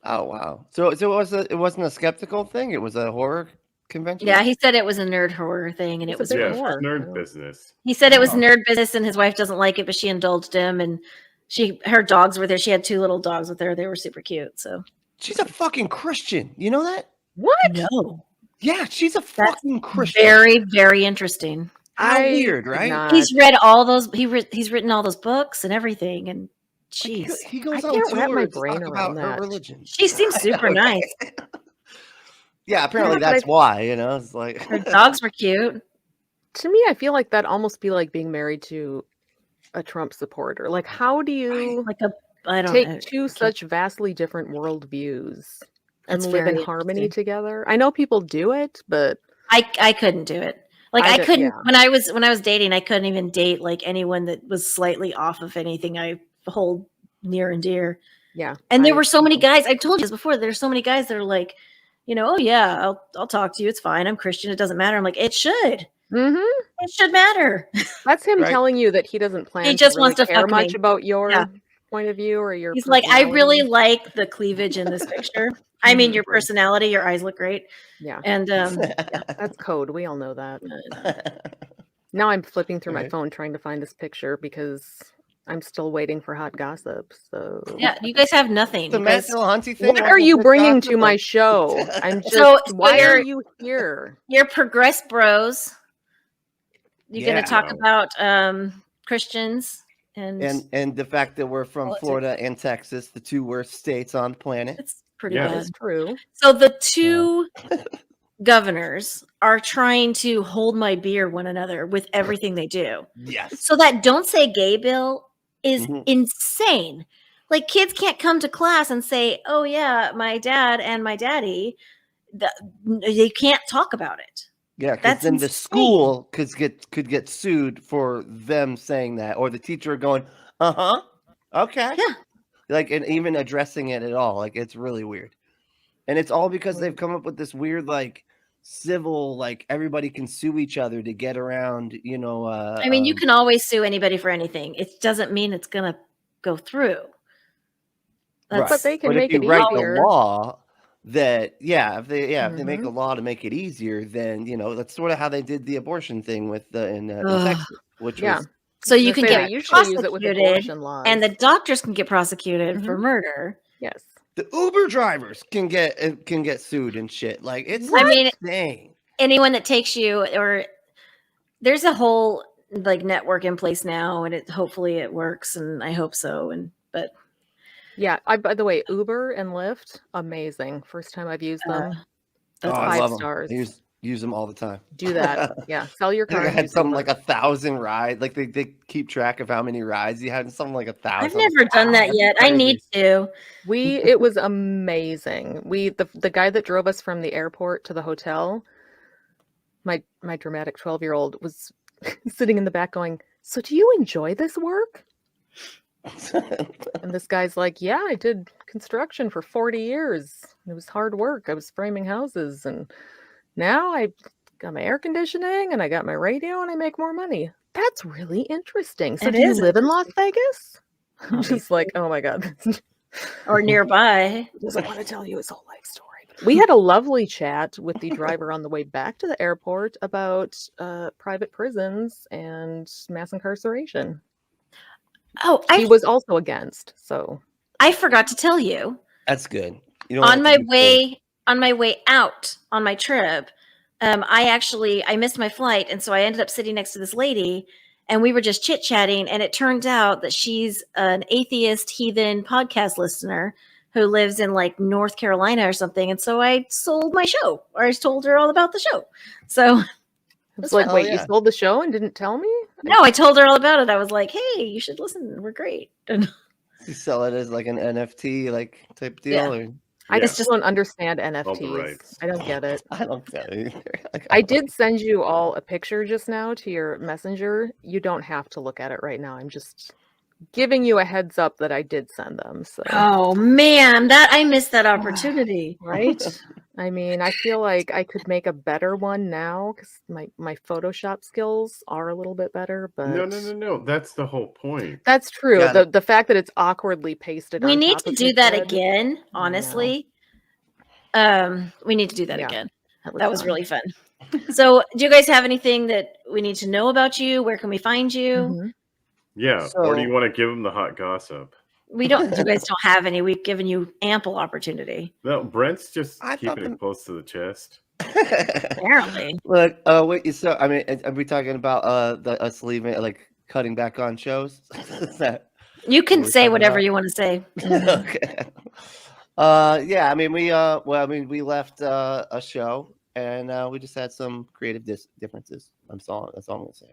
Oh wow. So it wasn't a skeptical thing. It was a horror convention. yeah, he said it was a nerd horror thing, and it It's a was big really Yeah, horror. fun. nerd Oh. business. He said it was Oh. nerd business, and his wife doesn't like it, but she indulged him, and her dogs were there. She had 2 little dogs with her. They were super cute. So She's a fucking Christian. You know that? What? no, Yeah, she's a That's fucking Christian. very, very interesting. How I weird, did right? not- He's read all those. He's written all those books and everything. And Like, he- jeez, he goes I on can't wrap tour my to brain talk around about her that. religion. she seems super nice. Yeah, apparently Yeah, but that's why. It's like Her dogs were cute. To me, I feel like that'd almost be like being married to a Trump supporter. Like, how do you Like I don't take know. two such vastly different worldviews and That's live in very harmony interesting. together? I know people do it, but I couldn't do it. Like I I did- couldn't yeah. when I was dating. I couldn't even date like anyone that was slightly off of anything I hold near and dear. yeah. And there I- were so many guys. I told you this before. There's so many guys that are like, oh yeah, I'll talk to you. It's fine. I'm Christian. It doesn't matter. I'm like, it should. Mhm. It should matter. That's him Right. telling you that he doesn't plan. He just to really wants to care fuck much me. about your Yeah. point of view or your. He's like, I really personality. like the cleavage in this picture. I mean, your Mhm. personality. Your eyes look great. Yeah, And that's code. We all know that. Now I'm flipping through my Right. phone trying to find this picture because I'm still waiting for hot gossip. So yeah, you guys have nothing. The You Matt guys- Dillahunty thing. what are you bringing to my show? I'm just. So why are you're- you here? You're progress bros. You're Yeah. going to talk about Christians and and the fact that we're from Politics. Florida and Texas, the 2 worst states on the planet. it's pretty Yeah. bad. That's true. So the 2 governors are trying to hold my beer one another with everything they do. Yes. So that don't say gay bill is Mhm. insane. Like kids can't come to class and say, "Oh yeah, my dad and my daddy." They can't talk about it. Yeah, because That's then the insane. school could get sued for them saying that, or the teacher going, okay, Yeah. like, and even addressing it at all, like it's really weird, and it's all because they've come up with this weird like civil, like everybody can sue each other to get around, I mean, you can always sue anybody for anything. It doesn't mean it's gonna go through. right. But they can But make if it you write easier. the law, that if they make a Mhm. law to make it easier, then that's sort of how they did the abortion thing with in Ugh. Texas, which Yeah. was So you Gonna can say get they usually use it with prosecuted, abortion and the laws. doctors can get prosecuted for Mhm. murder. Yes. the Uber drivers can get sued and shit. Like it's I mean, insane. anyone that takes you, or there's a whole like network in place now, and hopefully it works, and I hope so. But Yeah. By the way, Uber and Lyft, amazing. First time I've used them. Oh, that's I awesome. love 5 them. stars. I use them all the time. Do that. Yeah. Sell your I think car I and had use something Uber. like 1,000 rides. Like they keep track of how many rides you had. Something like 1,000. I've never done that yet. I need to. It was amazing. The guy that drove us from the airport to the hotel, my dramatic 12-year-old was sitting in the back going, "So do you enjoy this work?" And this guy's like, "Yeah, I did construction for 40 years. It was hard work. I was framing houses, and now I got my air conditioning and I got my radio and I make more money. That's really interesting. So It do you is live in Las Vegas?" I'm just like, Obviously. "Oh my God." Or nearby. Doesn't want to tell you his whole life story. We had a lovely chat with the driver on the way back to the airport about private prisons and mass incarceration. Oh, He was also against. So I forgot to tell you. That's good. You don't On have to my way out on my trip, I missed my flight, and so I ended up sitting next to this lady, and we were just chit chatting, and it turned out that she's an atheist heathen podcast listener who lives in like North Carolina or something, and so I sold my show, or I told her all about the show. So it's like, fun. wait, Oh, you yeah. sold the show and didn't tell me? no, I told her all about it. I was like, "Hey, you should listen. We're great." And You sell it as like an NFT like type deal. Yeah. Or I Yeah. just don't understand All the NFTs. rights. I don't get it. I don't get it either. Like, I did send you all a picture just now to your messenger. You don't have to look at it right now. I'm just giving you a heads up that I did send them. So oh man, I missed that opportunity. right? I mean, I feel like I could make a better one now because my Photoshop skills are a little bit better, but No. That's the whole point. that's true. Yeah. The fact that it's awkwardly pasted We on need top to of do his that head, again, honestly. We need to do that Yeah, again. that That was fun. really fun. So, do you guys have anything that we need to know about you? Where can we find you? Mhm. Yeah. Or do you So- want to give them the hot gossip? We don't. You guys don't have any. We've given you ample opportunity. No, Brent's just I keeping thought it close to the chest. Apparently, Look, wait. So, I mean, are we talking about us leaving, like cutting back on shows? Is that you can What we're say talking whatever about? you want to say. okay? Yeah. I mean, we we left a show, and we just had some creative differences. That's all I'm gonna say.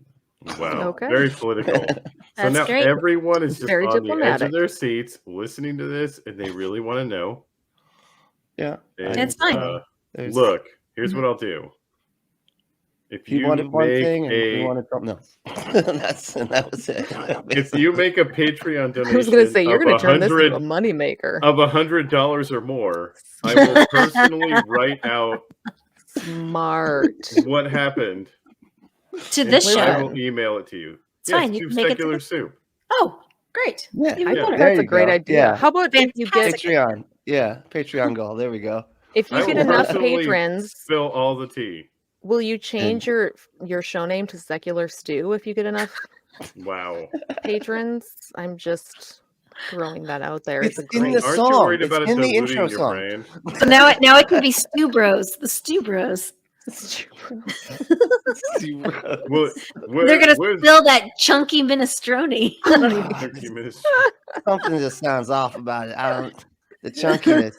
Wow. Okay. Very political. So That's now great. everyone is just Very on the edge diplomatic. of their seats listening to this, and they really want to know. Yeah. And, It's fine. There's- look, here's what I'll do. If He you wanted one make thing, and we a wanted something else. That was it. if you make a Patreon donation, I was going to say you're of going to turn this into a $100 moneymaker. of $100 or more, I will personally write out Smart. what happened. To and this I show. will email it to you. It's Yes, fine, you to can make it to Secular the- Soup. Oh, great. Yeah, Even I Yeah. better. think There that's a you great go. idea. Yeah. How about if you get Patreon. Yeah, Patreon goal. There we go. if you I get will enough personally patrons? spill all the tea. Will you change your show name to Secular Stew if you get enough Wow. patrons? I'm just throwing that out there. It's It's a in great the Aren't song. you worried It's about it in the diluting intro your song. brand? So now it can be Stew Bros. The Stew Bros. Well, They're gonna where's spill that chunky minestrone. I don't even- Turkey Miss- Something just sounds off about it. The chunkiness.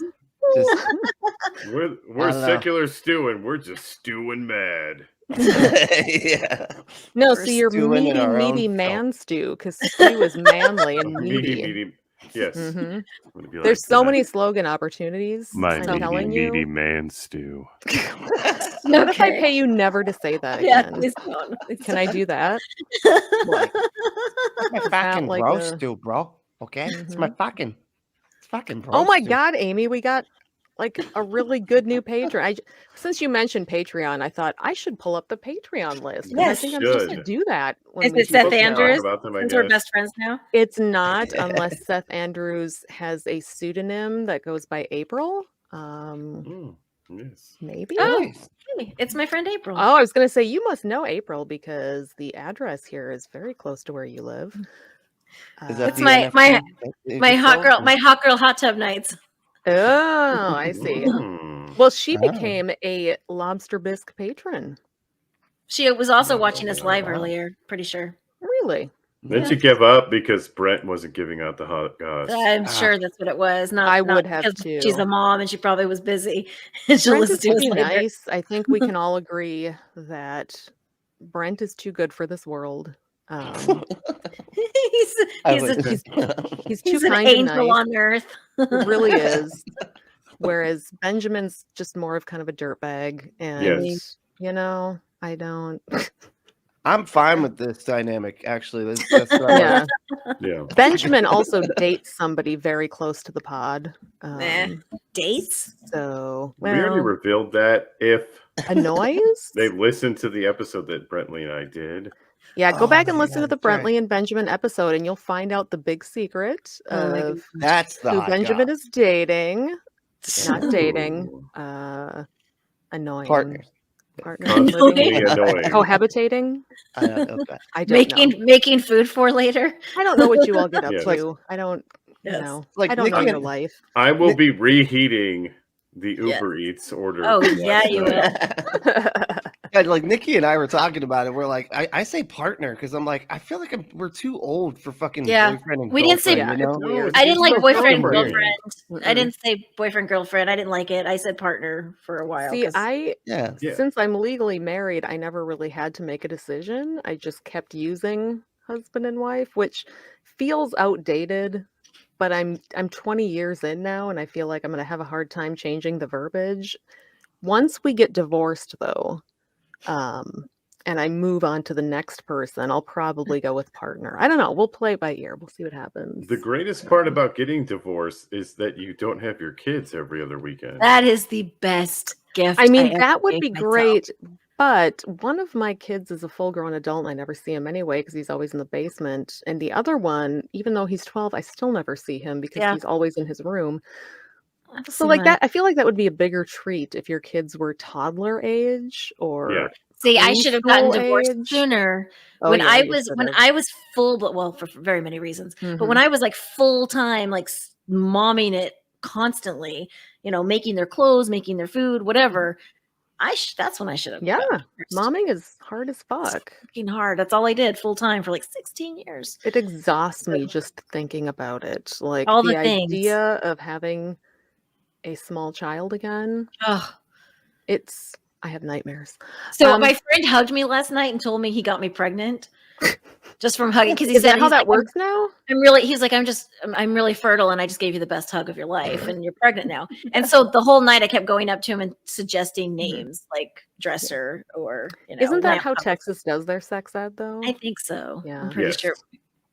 Just We're I don't know. secular stewing. We're just stewing mad. yeah. No, We're so you're stewing in our meaty own man stew because stew is manly and meaty. Meaty. Yes. Mhm. I'm gonna be like, There's so my- many slogan opportunities. My I'm telling meaty you. man stew. What if I pay you never to say that Yeah, again? please don't. Please Can I do that? My fucking like bro a- stew, bro. Okay? It's my fucking bro. Oh my stew. God, Amy, we got like a really good new patron. Since you mentioned Patreon, I thought I should pull up the Patreon list. and I Yes. think I'm supposed to Should. do that. When Is we it do Seth the show. Andrews? Talk about them, I Since we're guess. best friends now. It's not unless Seth Andrews has a pseudonym that goes by April. Yes. Maybe. Oh, Nice. hey, it's my friend April. Oh, I was going to say, you must know April because the address here is very close to where you live. Is that It's the my NFT my hot girl, show? my hot girl hot tub nights. Oh, I see. Mm. Well, she Oh. became a Lobster Bisque patron. She was also Oh, watching us live wow. earlier. Pretty sure. Really? Then she gave up because Brent wasn't giving out the hot goss. I'm sure that's what it was. Not I not would have because too. she's a mom and she probably was busy. And she'll Brent listen is to us too later. nice. I think we can all agree that Brent is too good for this world. he's He's too an kind and angel nice. on earth. It really is. Whereas Benjamin's just more of kind of a dirtbag. And, Yes. you know, I don't. I'm fine with this dynamic, actually. That's Yeah. Yeah. Benjamin also dates somebody very close to the pod. Dates? So, We already well, revealed that if a noise? they listened to the episode that Brentley and I did. Yeah, go Oh, back and yeah, listen to the that's right. Brently and Benjamin episode, and you'll find out the big secret Oh my of That's the who hot Benjamin goss. is dating. Not dating. Ooh. Annoying. Partners. Partner. Constantly living. annoying. Cohabitating. Okay. I don't know. Making food for later. I don't know what you all get up Yes. to. I don't. Yes. You know. Like I don't know Nikki your and- life. I will be reheating the Yes. Uber Eats order. Oh, from yeah, last you night. Yeah, like Nikki and I were talking about it. We're like, I say partner because I'm like, I feel like we're too old for fucking Yeah. boyfriend and We didn't say- girlfriend, you know? it's weird. I didn't like no boyfriend girlfriend. girlfriend. I didn't say boyfriend girlfriend. I didn't like it. I said partner for a while. See, 'cause- Yeah. Yeah. since I'm legally married, I never really had to make a decision. I just kept using husband and wife, which feels outdated, but I'm 20 years in now and I feel like I'm going to have a hard time changing the verbiage. Once we get divorced though, and I move on to the next person, I'll probably go with partner. I don't know. We'll play it by ear. We'll see what happens. The greatest part about getting divorced is that you don't have your kids every other weekend. that is the best gift. I mean, ever that would gave be myself. great, but one of my kids is a full-grown adult and I never see him anyway because he's always in the basement. And the other one, even though he's 12, I still never see him because Yeah. he's always in his room. I have So some, like that, I feel like that would be a bigger treat if your kids were toddler age or Yeah. See, I should have gotten preschool divorced age. sooner. Oh, when yeah, I you was should when have. I was full, but well, for very many reasons. But Mhm. when I was like full time, like momming it constantly, making their clothes, making their food, whatever. That's when I should have. Yeah, gotten divorced. momming is hard as fuck. Fucking hard. That's all I did full time for like 16 years. It exhausts me just thinking about it. Like All the the things. idea of having a small child again. Ugh. I have nightmares. So my friend hugged me last night and told me he got me pregnant just from hugging because he Is said that how he's that like, works now? He's like, I'm really fertile and I just gave you the best hug of your life and you're pregnant now. And so the whole night I kept going up to him and suggesting names like Dresser or, Isn't that Lamp how House. Texas does their sex ed though? I think so. Yeah. I'm pretty Yes. sure.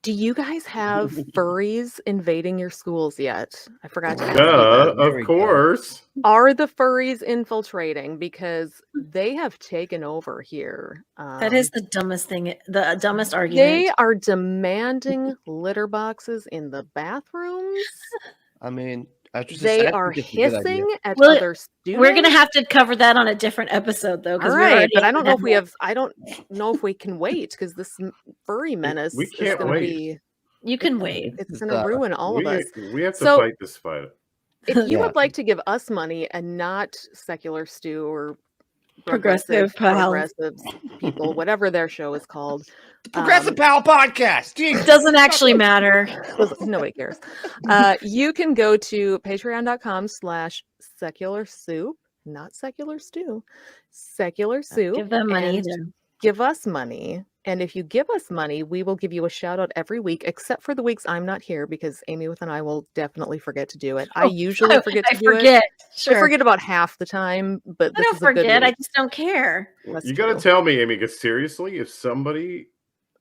Do you guys have furries invading your schools yet? I forgot to ask you Duh, that. There we of go. course. Are the furries infiltrating? Because they have taken over here. That is the dumbest thing, the dumbest They argument. are demanding litter boxes in the bathrooms. I mean, I They are think it's a good idea. hissing at Well, other students. We're gonna have to cover that on a different episode though. All right, but I don't know if we have. I don't know if we can wait because this furry menace We is can't going to wait. be. You can wait. It's It's, going to ruin all of us. We have to So- fight this fight. If you Yeah. would like to give us money and not Secular Stew or Progressive pals. progressive people, whatever their show is called, Progressive Pal Podcast. It doesn't actually matter. nobody cares. You can go to patreon.com/secular soup, not secular stew, secular soup. Give them money. and either. give us money. And if you give us money, we will give you a shout out every week, except for the weeks I'm not here because Amy with and I will definitely forget to do it. I usually forget to I do forget. it. Sure. I forget about half the time, but I this don't is a good forget. I week. just don't care. That's You got to true. tell me, Amy, because seriously, if somebody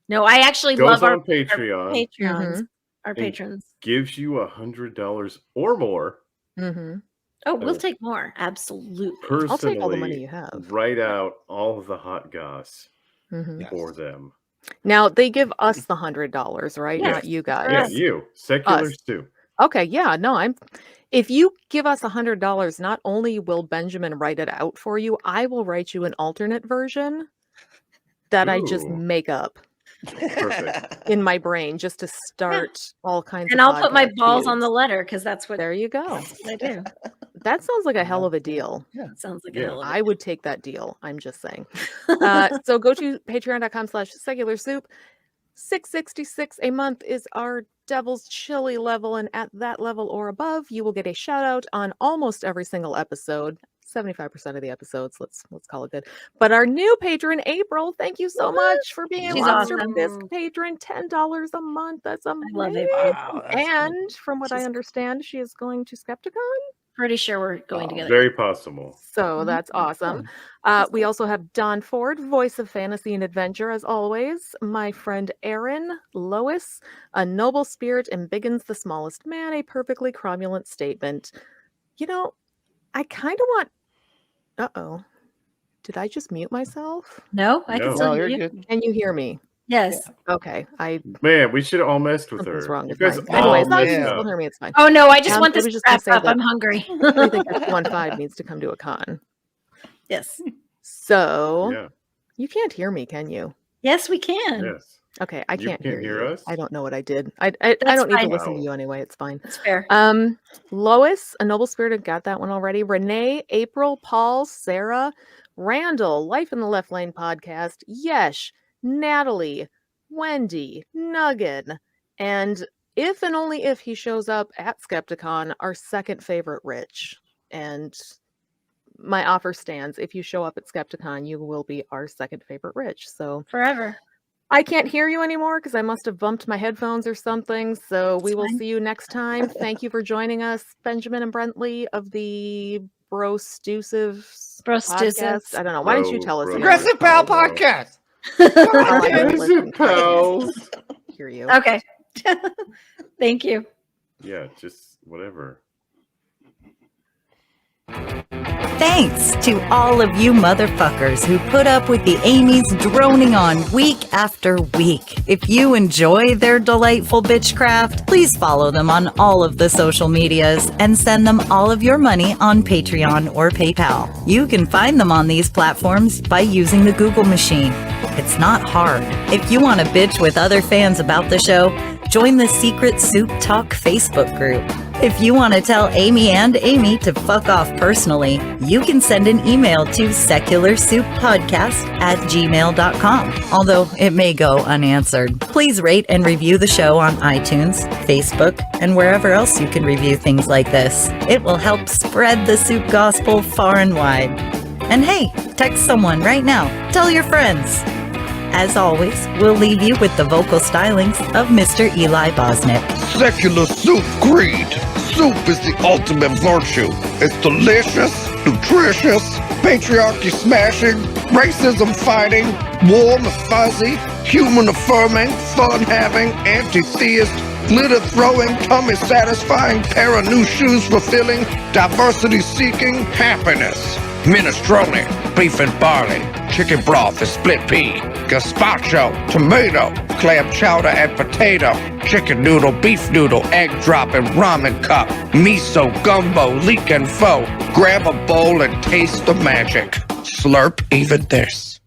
No, I actually goes love our on Patreon, patrons. Our and patrons. gives you $100 or more, Mm-hmm. Oh, we'll Oh. take more. Absolutely. personally, I'll take all the money you have. write out all of the hot goss Mm-hmm. Yes. for them. Now they give us the $100, right? Yes. Not you guys. Yeah, Us. you, secular Us. stew. Okay, yeah, no, if you give us $100, not only will Benjamin write it out for you, I will write you an alternate version that I just Ooh. make up Perfect. in my brain just to start all kinds And of I'll put my podcast balls on feuds. the letter because that's what There you go. I do. That sounds like a hell of a deal. Sounds like a Yeah. hell of a I would take that deal. I'm just saying. So go to patreon.com/secularsoup. $6.66 a month is our Devil's Chili level, and at that level or above, you will get a shout out on almost every single episode. 75% of the episodes, let's call it good. But our new patron, April, thank you so much for being a She's Monster awesome. Bisque patron. $10 a month. That's amazing. love April. Wow, that's cool. And from what I She's- understand, she is going to Skepticon. Pretty sure we're going together. Very possible. So that's awesome. We also have Don Ford, voice of fantasy and adventure, as always. My friend Aaron, Lois, a noble spirit embiggens the smallest man, a perfectly cromulent statement. You know, I kind of want. Uh-oh. Did I just mute myself? No, I No. can still No, hear you're you. good. Can you hear me? Yes. Okay. Man, we should have all messed with Something's her. wrong You with guys mine. all Anyway, as long as you messed can messed still up. hear me, it's fine. Oh no, I just want I this was just to gonna wrap say up. that I'm hungry. I think F15 needs to come to a con. Yes. So Yeah. you can't hear me, can you? Yes, we can. Yes. Okay, I You can't can't hear you. us? I don't know what I did. I don't need to fine. listen to Wow. you anyway. It's fine. That's fair. Lois, a noble spirit, I've got that one already. Renee, April, Paul, Sarah, Randall, Life in the Left Lane podcast, Yesh, Natalie, Wendy, Nuggin, and if and only if he shows up at Skepticon, our second favorite Rich. And my offer stands. If you show up at Skepticon, you will be our second favorite Rich. So Forever. I can't hear you anymore because I must have bumped my headphones or something. So we will fine. see you next time. Thank you for joining us, Benjamin and Brentley of the Brostusive podcast. I don't know. Why don't you tell us? again what it's Progressive Pal called? Podcast. Oh, I don't Progressive listen. pals. Hear you. Okay. Thank you. Yeah, just whatever. Thanks to all of you motherfuckers who put up with the Amy's droning on week after week. If you enjoy their delightful bitchcraft, please follow them on all of the social medias and send them all of your money on Patreon or PayPal. You can find them on these platforms by using the Google machine. It's not hard. If you want to bitch with other fans about the show, join the Secret Soup Talk Facebook group. If you want to tell Amy and Amy to fuck off personally, you can send an email to secularsouppodcast@gmail.com, although it may go unanswered. Please rate and review the show on iTunes, Facebook, and wherever else you can review things like this. It will help spread the soup gospel far and wide. And hey, text someone right now. Tell your friends. As always, we'll leave you with the vocal stylings of Mr. Eli Bosnick. Secular soup creed. Soup is the ultimate virtue. It's delicious, nutritious, patriarchy smashing, racism fighting, warm and fuzzy, human affirming, fun having, anti-theist, glitter throwing, tummy satisfying, pair of new shoes fulfilling, diversity seeking, happiness. Minestrone, beef and barley, chicken broth and split pea, gazpacho, tomato, clam chowder and potato, chicken noodle, beef noodle, egg drop and ramen cup, miso, gumbo, leek and pho. Grab a bowl and taste the magic. Slurp even this.